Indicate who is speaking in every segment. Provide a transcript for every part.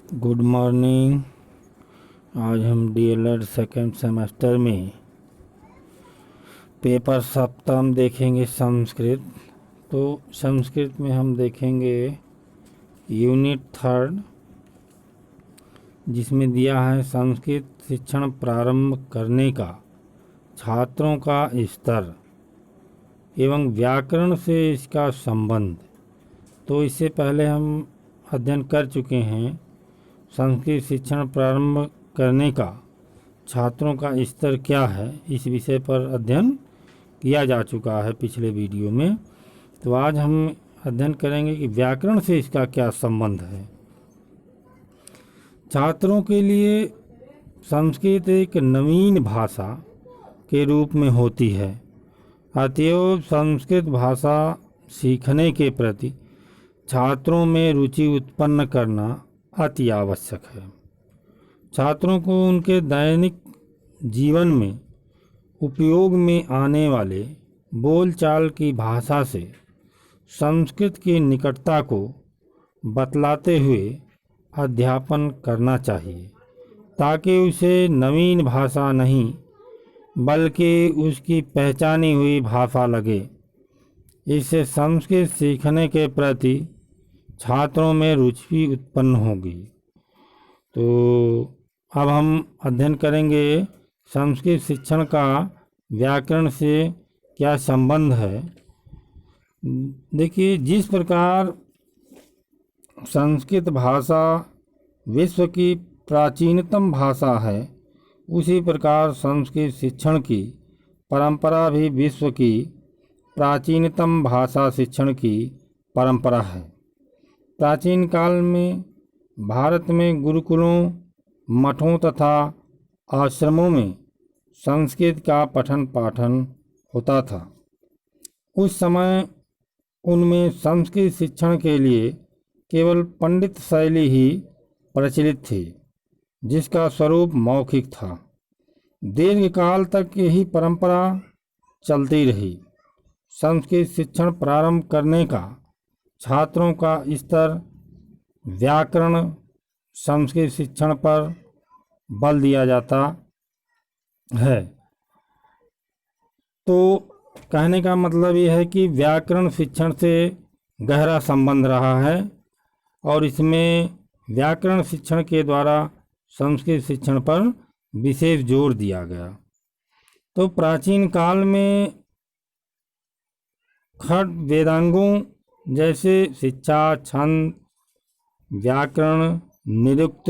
Speaker 1: Good morning. आज हम DElEd second semester में पेपर सप्तम देखेंगे संस्कृत। तो संस्कृत में हम देखेंगे यूनिट 3 जिसमें दिया है संस्कृत शिक्षण प्रारंभ करने का छात्रों का स्तर एवं व्याकरण से इसका संबंध। तो इससे पहले हम अध्ययन कर चुके हैं संस्कृत शिक्षण प्रारंभ करने का छात्रों का स्तर क्या है, इस विषय पर अध्ययन किया जा चुका है पिछले वीडियो में। तो आज हम अध्ययन करेंगे कि व्याकरण से इसका क्या संबंध है। छात्रों के लिए संस्कृत एक नवीन भाषा के रूप में होती है, अतएव संस्कृत भाषा सीखने के प्रति छात्रों में रुचि उत्पन्न करना अति आवश्यक है। छात्रों को उनके दैनिक जीवन में उपयोग में आने वाले बोलचाल की भाषा से संस्कृत की निकटता को बतलाते हुए अध्यापन करना चाहिए, ताकि उसे नवीन भाषा नहीं बल्कि उसकी पहचानी हुई भाषा लगे। इससे संस्कृत सीखने के प्रति छात्रों में रुचि उत्पन्न होगी। तो अब हम अध्ययन करेंगे संस्कृत शिक्षण का व्याकरण से क्या संबंध है। देखिए, जिस प्रकार संस्कृत भाषा विश्व की प्राचीनतम भाषा है, उसी प्रकार संस्कृत शिक्षण की परंपरा भी विश्व की प्राचीनतम भाषा शिक्षण की परंपरा है। प्राचीन काल में भारत में गुरुकुलों, मठों तथा आश्रमों में संस्कृत का पठन पाठन होता था। उस समय उनमें संस्कृत शिक्षण के लिए केवल पंडित शैली ही प्रचलित थी, जिसका स्वरूप मौखिक था। दीर्घकाल तक यही परंपरा चलती रही। संस्कृत शिक्षण प्रारंभ करने का छात्रों का स्तर व्याकरण संस्कृत शिक्षण पर बल दिया जाता है। तो कहने का मतलब यह है कि व्याकरण शिक्षण से गहरा संबंध रहा है और इसमें व्याकरण शिक्षण के द्वारा संस्कृत शिक्षण पर विशेष जोर दिया गया। तो प्राचीन काल में खट वेदांगों जैसे शिक्षा, छंद, व्याकरण, निरुक्त,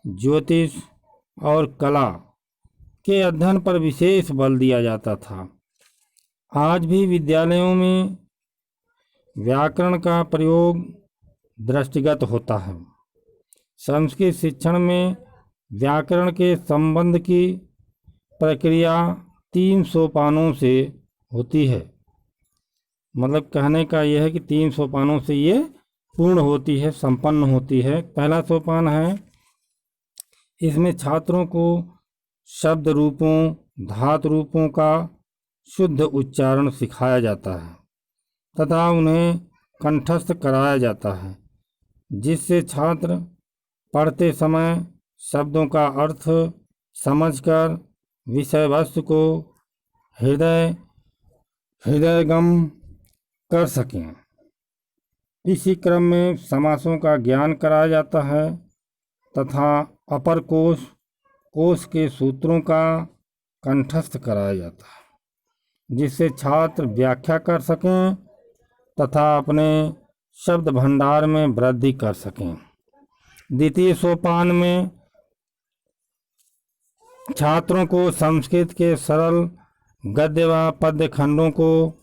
Speaker 1: ज्योतिष और कला के अध्ययन पर विशेष बल दिया जाता था। आज भी विद्यालयों में व्याकरण का प्रयोग दृष्टिगत होता है। संस्कृत शिक्षण में व्याकरण के संबंध की प्रक्रिया 3 सोपानों से होती है। मतलब कहने का यह है कि 3 सोपानों से ये पूर्ण होती है, संपन्न होती है। पहला सोपान है, इसमें छात्रों को शब्द रूपों, धातु रूपों का शुद्ध उच्चारण सिखाया जाता है तथा उन्हें कंठस्थ कराया जाता है, जिससे छात्र पढ़ते समय शब्दों का अर्थ समझकर विषय वस्तु को हृदयगम कर सकें। इसी क्रम में समासों का ज्ञान कराया जाता है तथा अपर कोश के सूत्रों का कंठस्थ कराया जाता है, जिससे छात्र व्याख्या कर सकें तथा अपने शब्द भंडार में वृद्धि कर सकें। द्वितीय सोपान में छात्रों को संस्कृत के सरल गद्य व पद्य खंडों को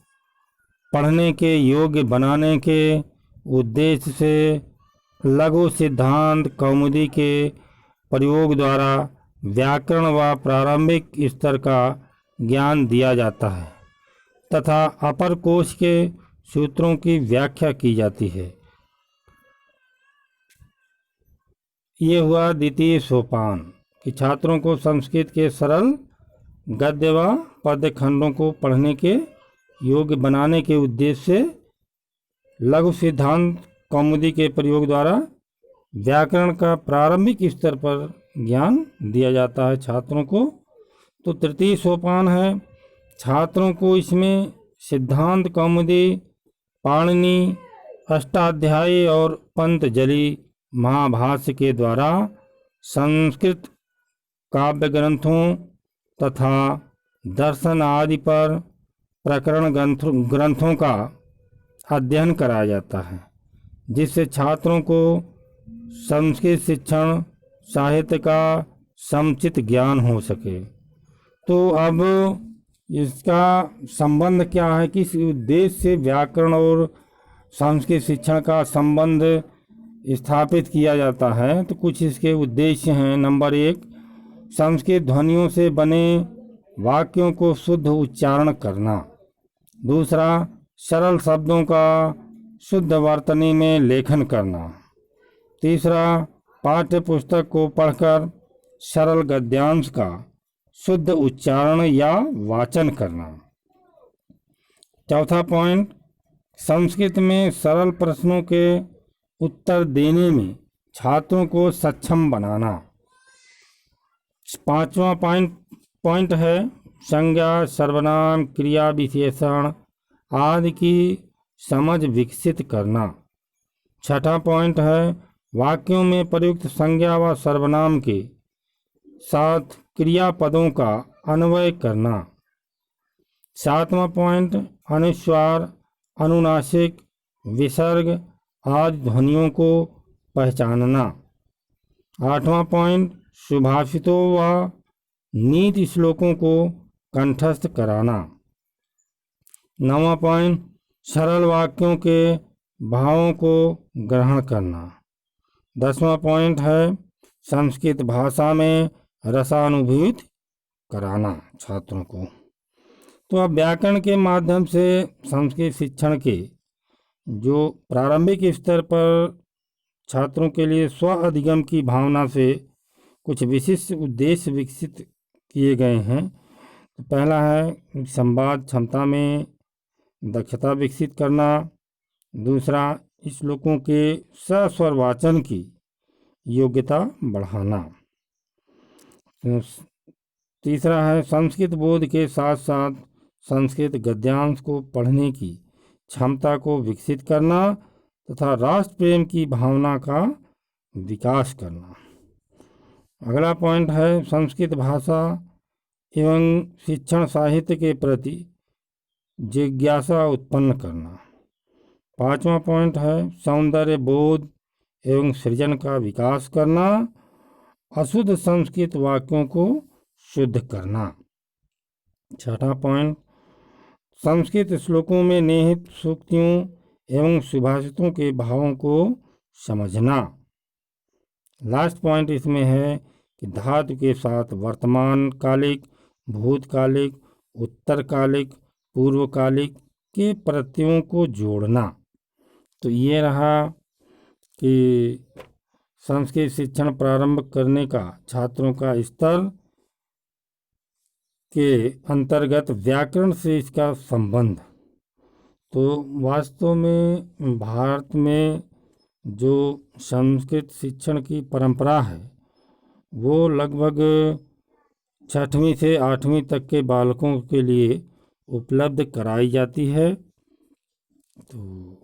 Speaker 1: पढ़ने के योग्य बनाने के उद्देश्य से लघु सिद्धांत कौमुदी के प्रयोग द्वारा व्याकरण व प्रारंभिक स्तर का ज्ञान दिया जाता है तथा अपर कोश के सूत्रों की व्याख्या की जाती है। ये हुआ द्वितीय सोपान कि छात्रों को संस्कृत के सरल गद्य व पद्य खंडों को पढ़ने के योग्य बनाने के उद्देश्य से लघु सिद्धांत कौमुदी के प्रयोग द्वारा व्याकरण का प्रारंभिक स्तर पर ज्ञान दिया जाता है छात्रों को। तो तृतीय सोपान है, छात्रों को इसमें सिद्धांत कौमुदी, पाणिनि, अष्टाध्यायी और पंतजलि महाभाष्य के द्वारा संस्कृत काव्य ग्रंथों तथा दर्शन आदि पर प्रकरण ग्रंथों का अध्ययन कराया जाता है, जिससे छात्रों को संस्कृत शिक्षण साहित्य का समुचित ज्ञान हो सके। तो अब इसका संबंध क्या है, किस उद्देश्य से व्याकरण और संस्कृत शिक्षण का संबंध स्थापित किया जाता है। तो कुछ इसके उद्देश्य हैं। नंबर 1, संस्कृत ध्वनियों से बने वाक्यों को शुद्ध उच्चारण करना। दूसरा, सरल शब्दों का शुद्ध वर्तनी में लेखन करना। तीसरा, पाठ्य पुस्तक को पढ़कर सरल गद्यांश का शुद्ध उच्चारण या वाचन करना। चौथा पॉइंट, संस्कृत में सरल प्रश्नों के उत्तर देने में छात्रों को सक्षम बनाना। पांचवा पॉइंट है संज्ञा, सर्वनाम, क्रिया विशेषण आदि की समझ विकसित करना। छठा पॉइंट है वाक्यों में प्रयुक्त संज्ञा व सर्वनाम के साथ क्रियापदों का अन्वय करना। सातवां पॉइंट, अनुस्वार, अनुनासिक, विसर्ग आदि ध्वनियों को पहचानना। आठवां पॉइंट, सुभाषितों व नीति श्लोकों को कंठस्थ कराना। नौवां पॉइंट, सरल वाक्यों के भावों को ग्रहण करना। 10वां पॉइंट है संस्कृत भाषा में रसानुभूति कराना छात्रों को। तो अब व्याकरण के माध्यम से संस्कृत शिक्षण के जो प्रारंभिक स्तर पर छात्रों के लिए स्व अधिगम की भावना से कुछ विशिष्ट उद्देश्य विकसित किए गए हैं। तो पहला है संवाद क्षमता में दक्षता विकसित करना। दूसरा, श्लोकों के सस्वर वाचन की योग्यता बढ़ाना। तीसरा है संस्कृत बोध के साथ साथ संस्कृत गद्यांश को पढ़ने की क्षमता को विकसित करना तथा राष्ट्र प्रेम की भावना का विकास करना। अगला पॉइंट है संस्कृत भाषा एवं शिक्षण साहित्य के प्रति जिज्ञासा उत्पन्न करना। पांचवा पॉइंट है सौंदर्य बोध एवं सृजन का विकास करना। अशुद्ध संस्कृत वाक्यों को शुद्ध करना। छठा पॉइंट, संस्कृत श्लोकों में निहित सूक्तियों एवं सुभाषितों के भावों को समझना। लास्ट पॉइंट इसमें है कि धातु के साथ वर्तमान कालिक, भूतकालिक, उत्तरकालिक, पूर्वकालिक के प्रत्ययों को जोड़ना। तो ये रहा कि संस्कृत शिक्षण प्रारंभ करने का छात्रों का स्तर के अंतर्गत व्याकरण से इसका संबंध। तो वास्तव में भारत में जो संस्कृत शिक्षण की परंपरा है वो लगभग 6वीं से 8वीं तक के बालकों के लिए उपलब्ध कराई जाती है। तो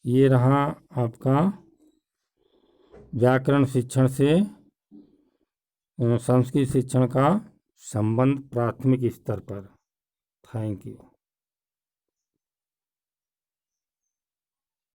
Speaker 1: ये रहा आपका व्याकरण शिक्षण से संस्कृत शिक्षण का संबंध प्राथमिक स्तर पर। Thank you.